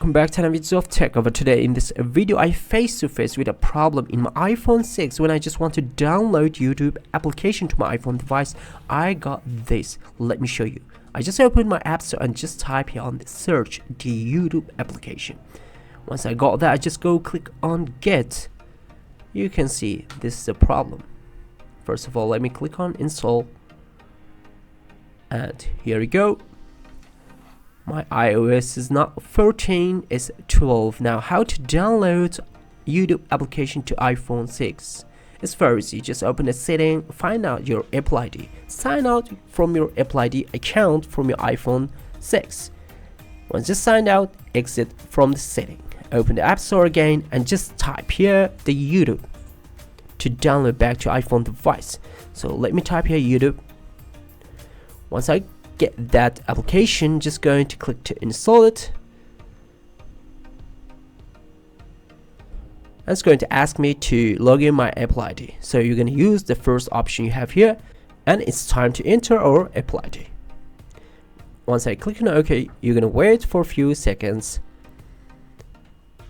Welcome back to another video of tech. Over today in this video I face to face with a problem in my iPhone 6 when I just want to download YouTube application to my iPhone device. I got this. Let me show you. I just opened my app store and just type here on the search the YouTube application. Once I got that, I just go click on get. You can see this is the problem. First of all, let me click on install, and here we go. My iOS is not 14, it's 12. Now, how to download YouTube application to iPhone 6? It's very easy. Just open the setting, find out your Apple ID, sign out from your Apple ID account from your iPhone 6. Once you signed out, exit from the setting, open the App Store again, and just type here the YouTube to download back to iPhone device. So let me type here YouTube. Once I get that application, just going to click to install it, and it's going to ask me to log in my Apple ID. So you're going to use the first option you have here, and it's time to enter our Apple ID. Once I click on OK, you're going to wait for a few seconds,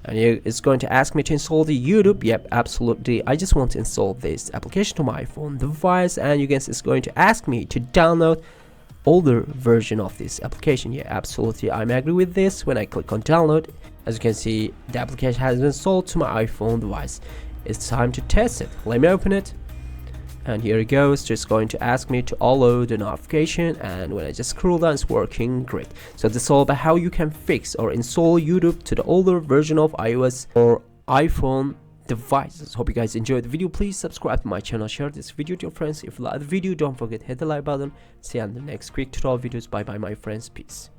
and it's going to ask me to install the YouTube. Yep, absolutely. I just want to install this application to my iPhone device, and you guys, it's going to ask me to download older version of this application. Yeah, absolutely, I'm agree with this. When I click on download, as you can see, the application has been installed to my iPhone device. It's time to test it. Let me open it, and here it goes. Just going to ask me to upload the notification, and when I just scroll down, it's working great. So this is all about how you can fix or install YouTube to the older version of iOS or iPhone devices. Hope you guys enjoyed the video. Please subscribe to my channel, share this video to your friends. If you like the video, don't forget to hit the like button. See you on the next quick tutorial videos. Bye bye my friends, peace.